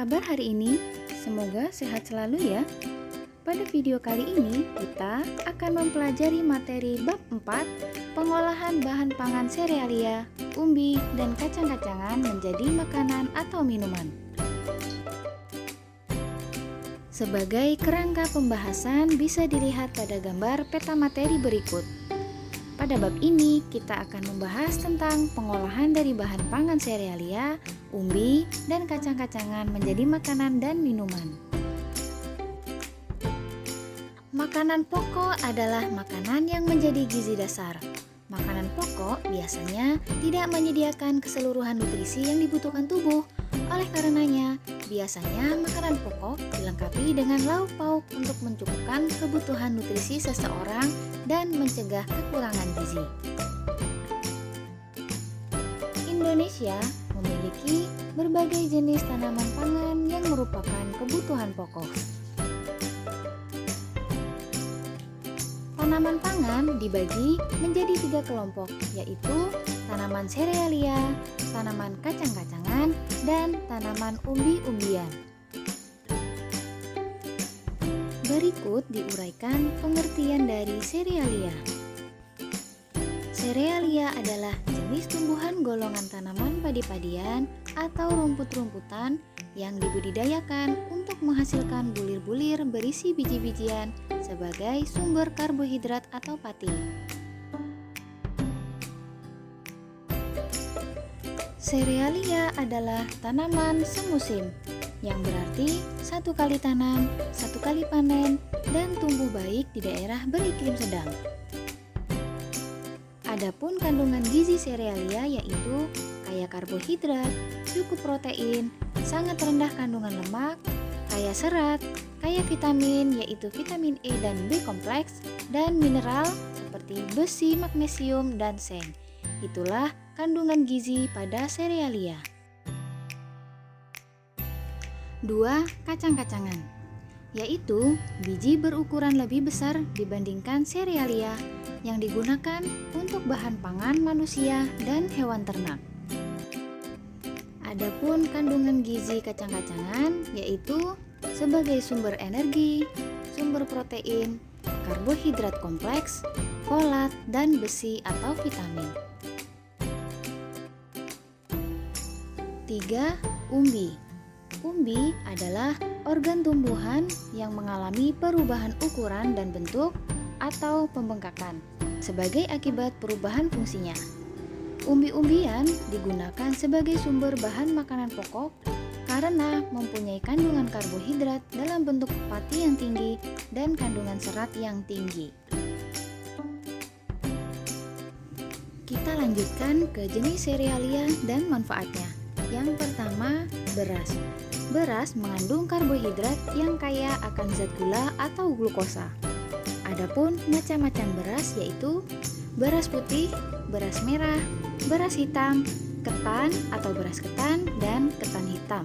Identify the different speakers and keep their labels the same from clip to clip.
Speaker 1: kabar hari ini? Semoga sehat selalu ya. Pada video kali ini kita akan mempelajari materi bab 4, pengolahan bahan pangan serealia, umbi, dan kacang-kacangan menjadi makanan atau minuman. Sebagai kerangka pembahasan bisa dilihat pada gambar peta materi berikut. Pada bab ini kita akan membahas tentang pengolahan dari bahan pangan serealia, umbi, dan kacang-kacangan menjadi makanan dan minuman. Makanan pokok adalah makanan yang menjadi gizi dasar. Makanan pokok biasanya tidak menyediakan keseluruhan nutrisi yang dibutuhkan tubuh. Oleh karenanya, biasanya makanan pokok dilengkapi dengan lauk pauk untuk mencukupkan kebutuhan nutrisi seseorang dan mencegah kekurangan gizi. Indonesia memiliki berbagai jenis tanaman pangan yang merupakan kebutuhan pokok. Tanaman pangan dibagi menjadi 3 kelompok, yaitu tanaman serealia, tanaman kacang-kacangan, dan tanaman umbi-umbian. Berikut diuraikan pengertian dari serealia. Serealia adalah jenis tumbuhan golongan tanaman padi-padian atau rumput-rumputan yang dibudidayakan untuk menghasilkan bulir-bulir berisi biji-bijian sebagai sumber karbohidrat atau pati. Serealia adalah tanaman semusim, yang berarti 1 kali tanam, 1 kali panen, dan tumbuh baik di daerah beriklim sedang. Adapun kandungan gizi serealia yaitu kaya karbohidrat, cukup protein, sangat rendah kandungan lemak, kaya serat, kaya vitamin yaitu vitamin E dan B kompleks, dan mineral seperti besi, magnesium, dan seng. Itulah kandungan gizi pada serealia. 2. Kacang-kacangan, yaitu biji berukuran lebih besar dibandingkan serealia yang digunakan untuk bahan pangan manusia dan hewan ternak. Adapun kandungan gizi kacang-kacangan yaitu sebagai sumber energi, sumber protein, karbohidrat kompleks, folat, dan besi atau vitamin. 3. Umbi. Umbi adalah organ tumbuhan yang mengalami perubahan ukuran dan bentuk atau pembengkakan sebagai akibat perubahan fungsinya. Umbi-umbian digunakan sebagai sumber bahan makanan pokok karena mempunyai kandungan karbohidrat dalam bentuk pati yang tinggi dan kandungan serat yang tinggi. Kita lanjutkan ke jenis serealia dan manfaatnya. Yang pertama, beras. Beras mengandung karbohidrat yang kaya akan zat gula atau glukosa. Adapun macam-macam beras yaitu beras putih, beras merah, beras hitam, ketan atau beras ketan, dan ketan hitam.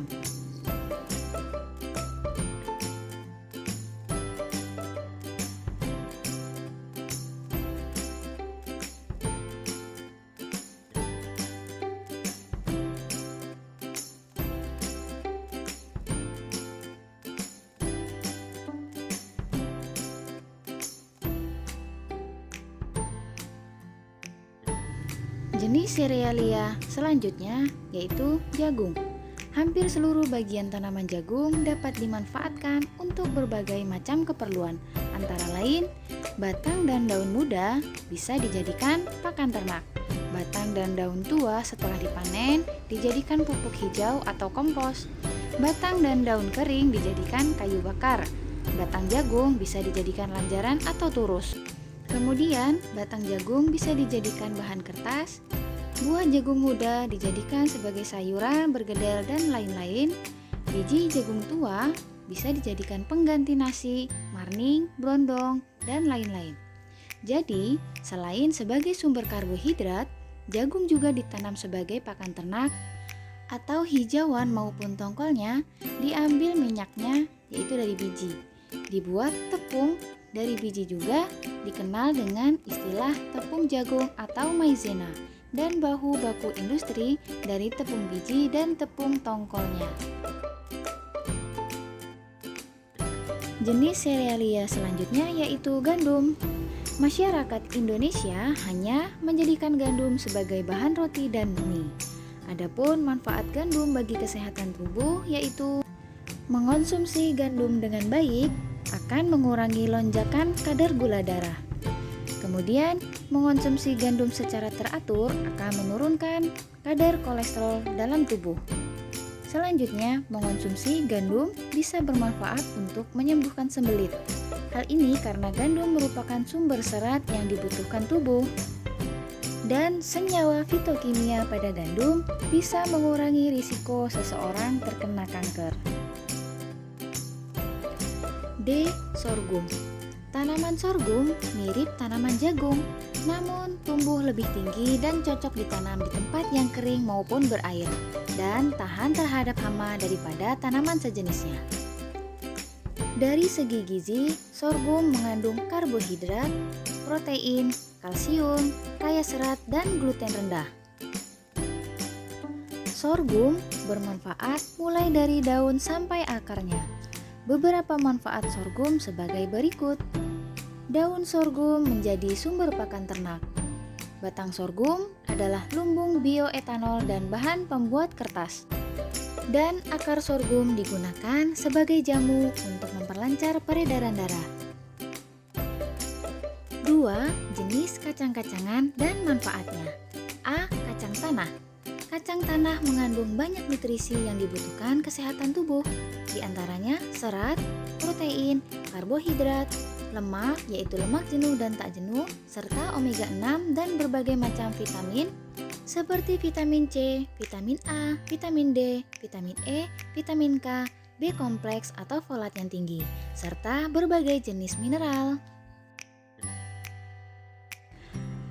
Speaker 1: Jenis serealia selanjutnya yaitu jagung. Hampir seluruh bagian tanaman jagung dapat dimanfaatkan untuk berbagai macam keperluan. Antara lain, batang dan daun muda bisa dijadikan pakan ternak. Batang dan daun tua setelah dipanen dijadikan pupuk hijau atau kompos. Batang dan daun kering dijadikan kayu bakar. Batang jagung bisa dijadikan lanjaran atau turus. Kemudian, batang jagung bisa dijadikan bahan kertas, buah jagung muda dijadikan sebagai sayuran, bergedel, dan lain-lain. Biji jagung tua bisa dijadikan pengganti nasi, marning, brondong, dan lain-lain. Jadi, selain sebagai sumber karbohidrat, jagung juga ditanam sebagai pakan ternak atau hijauan maupun tongkolnya diambil minyaknya yaitu dari biji. Dibuat tepung dari biji juga dikenal dengan istilah tepung jagung atau maizena, dan bahu baku industri dari tepung biji dan tepung tongkolnya. Jenis serealia selanjutnya yaitu gandum. Masyarakat Indonesia hanya menjadikan gandum sebagai bahan roti dan mie. Adapun manfaat gandum bagi kesehatan tubuh yaitu mengonsumsi gandum dengan baik akan mengurangi lonjakan kadar gula darah. Kemudian, mengonsumsi gandum secara teratur akan menurunkan kadar kolesterol dalam tubuh. Selanjutnya, mengonsumsi gandum bisa bermanfaat untuk menyembuhkan sembelit. Hal ini karena gandum merupakan sumber serat yang dibutuhkan tubuh. Dan senyawa fitokimia pada gandum bisa mengurangi risiko seseorang terkena kanker. D. Sorghum. Tanaman sorghum mirip tanaman jagung, namun tumbuh lebih tinggi dan cocok ditanam di tempat yang kering maupun berair, dan tahan terhadap hama daripada tanaman sejenisnya. Dari segi gizi, sorghum mengandung karbohidrat, protein, kalsium, kaya serat, dan gluten rendah. Sorghum bermanfaat mulai dari daun sampai akarnya. Beberapa manfaat sorghum sebagai berikut. Daun sorghum menjadi sumber pakan ternak. Batang sorghum adalah lumbung bioetanol dan bahan pembuat kertas. Dan akar sorghum digunakan sebagai jamu untuk memperlancar peredaran darah. 2. Jenis kacang-kacangan dan manfaatnya. A. Kacang tanah. Kacang tanah mengandung banyak nutrisi yang dibutuhkan kesehatan tubuh, di antaranya serat, protein, karbohidrat, lemak yaitu lemak jenuh dan tak jenuh, serta omega 6 dan berbagai macam vitamin seperti vitamin C, vitamin A, vitamin D, vitamin E, vitamin K, B kompleks atau folat yang tinggi, serta berbagai jenis mineral.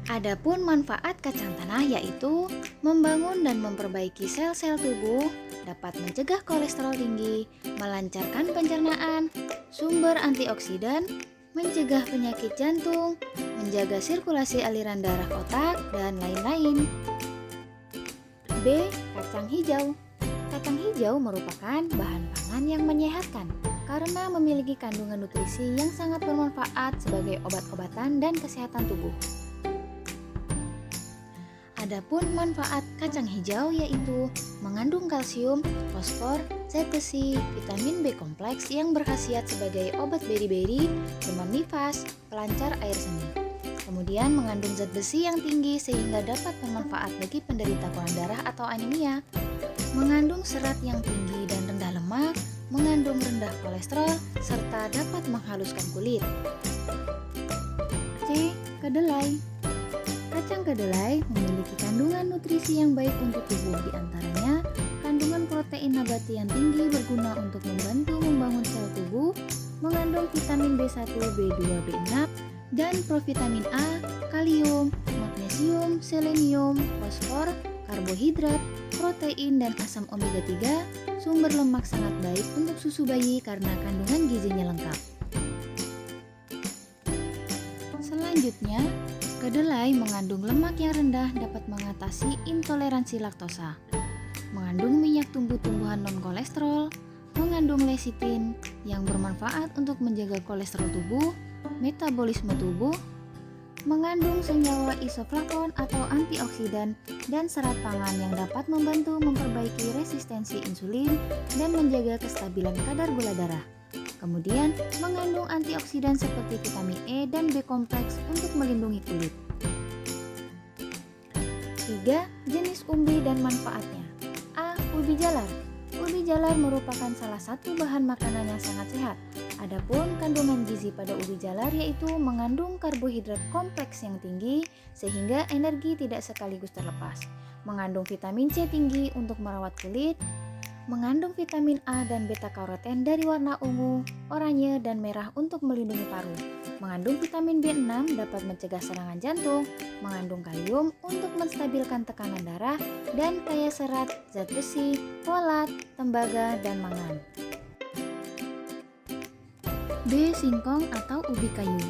Speaker 1: Adapun manfaat kacang tanah yaitu membangun dan memperbaiki sel-sel tubuh, dapat mencegah kolesterol tinggi, melancarkan pencernaan, sumber antioksidan, mencegah penyakit jantung, menjaga sirkulasi aliran darah otak, dan lain-lain. B. Kacang hijau. Kacang hijau merupakan bahan pangan yang menyehatkan karena memiliki kandungan nutrisi yang sangat bermanfaat sebagai obat-obatan dan kesehatan tubuh. Adapun manfaat kacang hijau yaitu mengandung kalsium, fosfor, zat besi, vitamin B kompleks yang berkhasiat sebagai obat beri-beri, demam nifas, pelancar air seni. Kemudian mengandung zat besi yang tinggi sehingga dapat bermanfaat bagi penderita kurang darah atau anemia. Mengandung serat yang tinggi dan rendah lemak, mengandung rendah kolesterol, serta dapat menghaluskan kulit. C. Kedelai. Kacang kedelai memiliki kandungan nutrisi yang baik untuk tubuh, di antaranya kandungan protein nabati yang tinggi berguna untuk membantu membangun sel tubuh, mengandung vitamin B1, B2, B6, dan provitamin A, kalium, magnesium, selenium, fosfor, karbohidrat, protein, dan asam omega 3, sumber lemak sangat baik untuk susu bayi karena kandungan gizinya lengkap. Selanjutnya, kedelai mengandung lemak yang rendah dapat mengatasi intoleransi laktosa. Mengandung minyak tumbuh-tumbuhan non-kolesterol, mengandung lecitin yang bermanfaat untuk menjaga kolesterol tubuh, metabolisme tubuh, mengandung senyawa isoflavon atau antioksidan dan serat pangan yang dapat membantu memperbaiki resistensi insulin dan menjaga kestabilan kadar gula darah. Kemudian, mengandung antioksidan seperti vitamin E dan B kompleks untuk melindungi kulit. 3. Jenis umbi dan manfaatnya. A. Ubi jalar. Ubi jalar merupakan salah satu bahan makanan yang sangat sehat. Adapun kandungan gizi pada ubi jalar yaitu mengandung karbohidrat kompleks yang tinggi sehingga energi tidak sekaligus terlepas. Mengandung vitamin C tinggi untuk merawat kulit. Mengandung vitamin A dan beta-karoten dari warna ungu, oranye, dan merah untuk melindungi paru. Mengandung vitamin B6 dapat mencegah serangan jantung. Mengandung kalium untuk menstabilkan tekanan darah, dan kaya serat, zat besi, folat, tembaga, dan mangan. B. Singkong atau ubi kayu.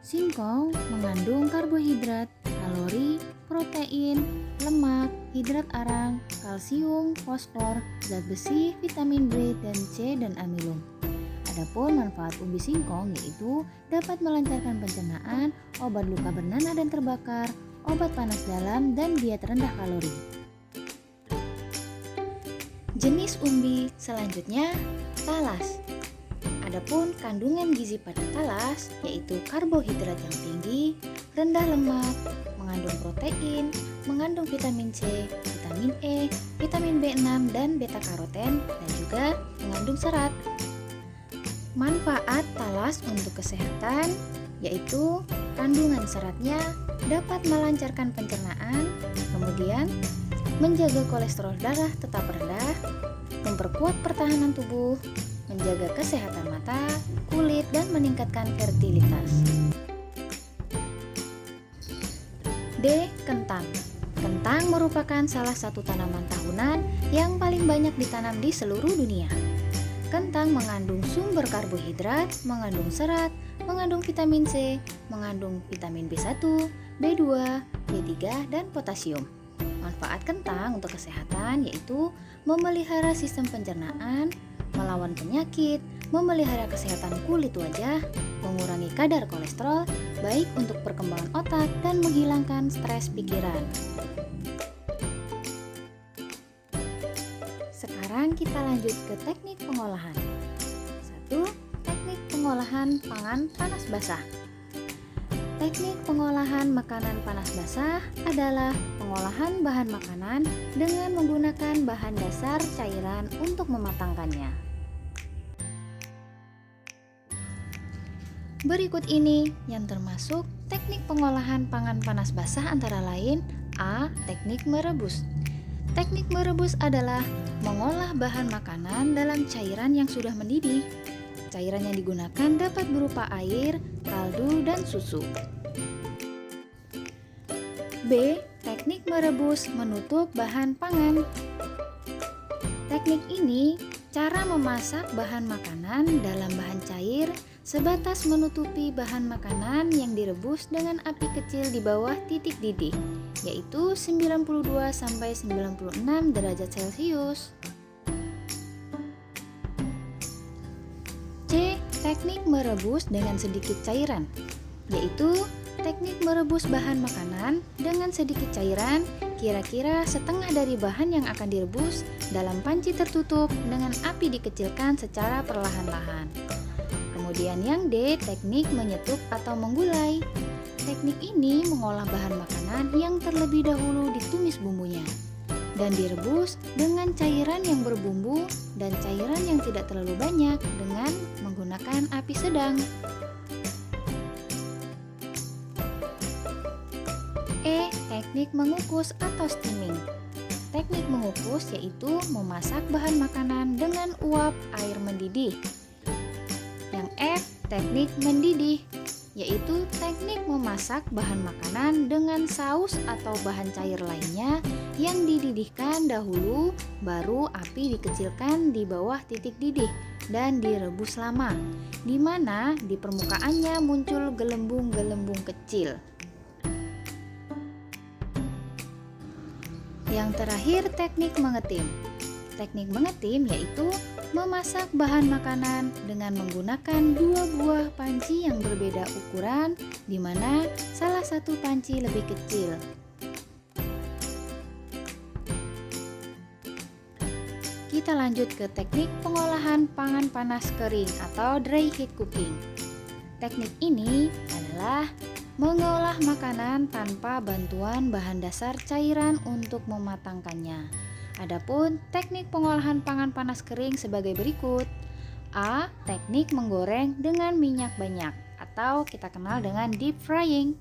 Speaker 1: Singkong mengandung karbohidrat, kalori, protein, lemak, hidrat arang, kalsium, fosfor, zat besi, vitamin B dan C dan amilum. Adapun manfaat ubi singkong yaitu dapat melancarkan pencernaan, obat luka bernanah dan terbakar, obat panas dalam, dan diet rendah kalori. Jenis umbi selanjutnya talas. Adapun kandungan gizi pada talas yaitu karbohidrat yang tinggi, rendah lemak, mengandung protein, mengandung vitamin C, vitamin E, vitamin B6 dan beta karoten, dan juga mengandung serat. Manfaat talas untuk kesehatan yaitu kandungan seratnya dapat melancarkan pencernaan, kemudian menjaga kolesterol darah tetap rendah, memperkuat pertahanan tubuh, menjaga kesehatan mata, kulit, dan meningkatkan fertilitas. D. Kentang. Kentang merupakan salah satu tanaman tahunan yang paling banyak ditanam di seluruh dunia. Kentang mengandung sumber karbohidrat, mengandung serat, mengandung vitamin C, mengandung vitamin B1, B2, B3, dan potasium. Manfaat kentang untuk kesehatan yaitu memelihara sistem pencernaan, melawan penyakit, memelihara kesehatan kulit wajah, mengurangi kadar kolesterol, baik untuk perkembangan otak dan menghilangkan stres pikiran. Sekarang kita lanjut ke teknik pengolahan. 1. Teknik pengolahan pangan panas basah. Teknik pengolahan makanan panas basah adalah pengolahan bahan makanan dengan menggunakan bahan dasar cairan untuk mematangkannya. Berikut ini yang termasuk teknik pengolahan pangan panas basah antara lain: A. Teknik merebus. Teknik merebus adalah mengolah bahan makanan dalam cairan yang sudah mendidih. Cairan yang digunakan dapat berupa air, kaldu, dan susu. B. Teknik merebus menutup bahan pangan. Teknik ini cara memasak bahan makanan dalam bahan cair sebatas menutupi bahan makanan yang direbus dengan api kecil di bawah titik didih, yaitu 92-96 derajat Celcius. C. Teknik merebus dengan sedikit cairan, yaitu teknik merebus bahan makanan dengan sedikit cairan, kira-kira setengah dari bahan yang akan direbus dalam panci tertutup dengan api dikecilkan secara perlahan-lahan. Kemudian yang D, teknik menyetup atau menggulai. Teknik ini mengolah bahan makanan yang terlebih dahulu ditumis bumbunya dan direbus dengan cairan yang berbumbu dan cairan yang tidak terlalu banyak dengan menggunakan api sedang. E. Teknik mengukus atau steaming. Teknik mengukus yaitu memasak bahan makanan dengan uap air mendidih. Yang F. Teknik mendidih, yaitu teknik memasak bahan makanan dengan saus atau bahan cair lainnya yang dididihkan dahulu, baru api dikecilkan di bawah titik didih dan direbus lama, di mana di permukaannya muncul gelembung-gelembung kecil. Yang terakhir, teknik mengetim. Teknik mengetim yaitu memasak bahan makanan dengan menggunakan dua buah panci yang berbeda ukuran, di mana salah satu panci lebih kecil. Kita lanjut ke teknik pengolahan pangan panas kering atau dry heat cooking. Teknik ini adalah mengolah makanan tanpa bantuan bahan dasar cairan untuk mematangkannya. Adapun teknik pengolahan pangan panas kering sebagai berikut. A. Teknik menggoreng dengan minyak banyak atau kita kenal dengan deep frying,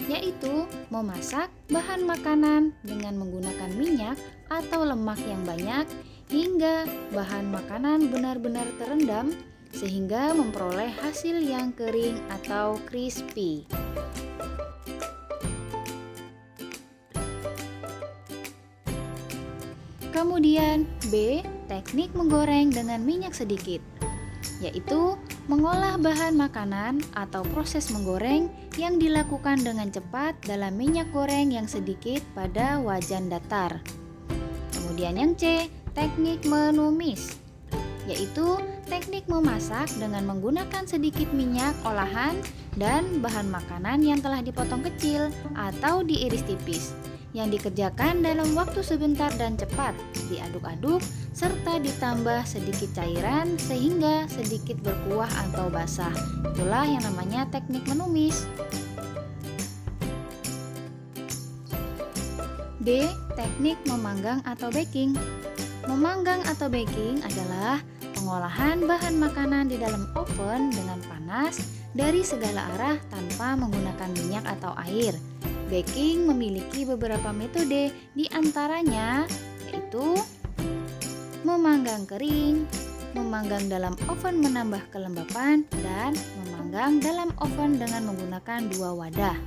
Speaker 1: yaitu memasak bahan makanan dengan menggunakan minyak atau lemak yang banyak hingga bahan makanan benar-benar terendam sehingga memperoleh hasil yang kering atau crispy. Kemudian B. Teknik menggoreng dengan minyak sedikit, yaitu mengolah bahan makanan atau proses menggoreng yang dilakukan dengan cepat dalam minyak goreng yang sedikit pada wajan datar. Kemudian yang C. Teknik menumis. yaitu teknik memasak dengan menggunakan sedikit minyak olahan dan bahan makanan yang telah dipotong kecil atau diiris tipis, yang dikerjakan dalam waktu sebentar dan cepat, diaduk-aduk, serta ditambah sedikit cairan sehingga sedikit berkuah atau basah. Itulah yang namanya teknik menumis. D. Teknik memanggang atau baking. Memanggang atau baking adalah pengolahan bahan makanan di dalam oven dengan panas dari segala arah tanpa menggunakan minyak atau air. Baking memiliki beberapa metode, di antaranya yaitu memanggang kering, memanggang dalam oven menambah kelembapan, dan memanggang dalam oven dengan menggunakan 2 wadah.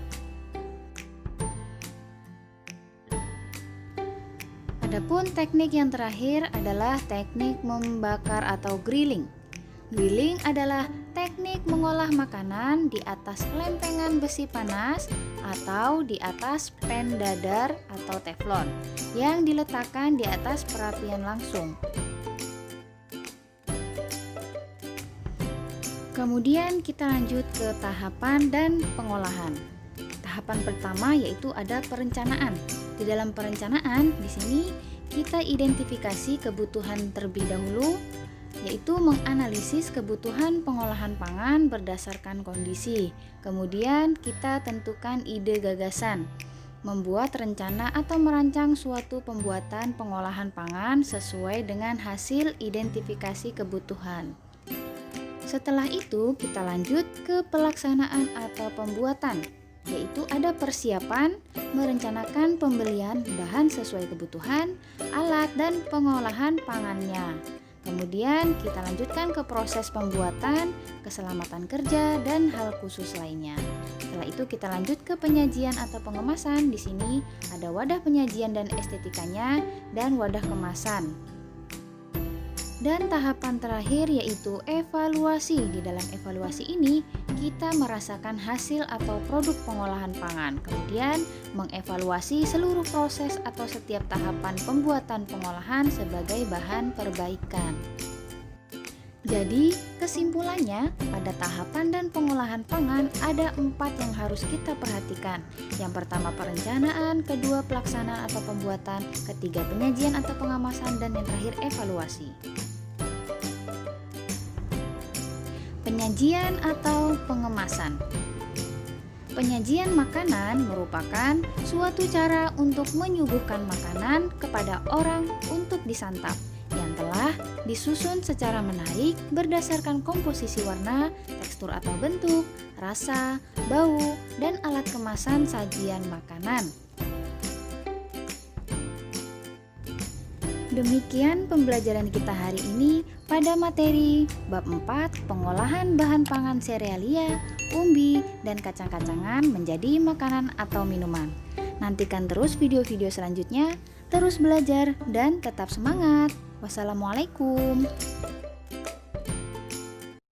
Speaker 1: Adapun teknik yang terakhir adalah teknik membakar atau grilling. Grilling adalah teknik mengolah makanan di atas lempengan besi panas atau di atas pan dadar atau teflon yang diletakkan di atas perapian langsung. Kemudian kita lanjut ke tahapan dan pengolahan. Tahapan pertama yaitu ada perencanaan. Di dalam perencanaan di sini kita identifikasi kebutuhan terlebih dahulu, yaitu menganalisis kebutuhan pengolahan pangan berdasarkan kondisi. Kemudian kita tentukan ide gagasan, membuat rencana atau merancang suatu pembuatan pengolahan pangan sesuai dengan hasil identifikasi kebutuhan. Setelah itu kita lanjut ke pelaksanaan atau pembuatan, yaitu ada persiapan, merencanakan pembelian bahan sesuai kebutuhan, alat, dan pengolahan pangannya. Kemudian kita lanjutkan ke proses pembuatan, keselamatan kerja, dan hal khusus lainnya. Setelah itu kita lanjut ke penyajian atau pengemasan. Di sini ada wadah penyajian dan estetikanya dan wadah kemasan. Dan tahapan terakhir yaitu evaluasi. Di dalam evaluasi ini kita merasakan hasil atau produk pengolahan pangan. Kemudian mengevaluasi seluruh proses atau setiap tahapan pembuatan pengolahan sebagai bahan perbaikan. Jadi kesimpulannya, pada tahapan dan pengolahan pangan ada 4 yang harus kita perhatikan. Yang pertama perencanaan, kedua pelaksanaan atau pembuatan, ketiga penyajian atau pengemasan, dan yang terakhir evaluasi. Penyajian atau pengemasan. Penyajian makanan merupakan suatu cara untuk menyuguhkan makanan kepada orang untuk disantap yang telah disusun secara menarik berdasarkan komposisi warna, tekstur atau bentuk, rasa, bau, dan alat kemasan sajian makanan. Demikian pembelajaran kita hari ini pada materi bab 4 pengolahan bahan pangan serealia, umbi, dan kacang-kacangan menjadi makanan atau minuman. Nantikan terus video-video selanjutnya, terus belajar dan tetap semangat. Wassalamualaikum.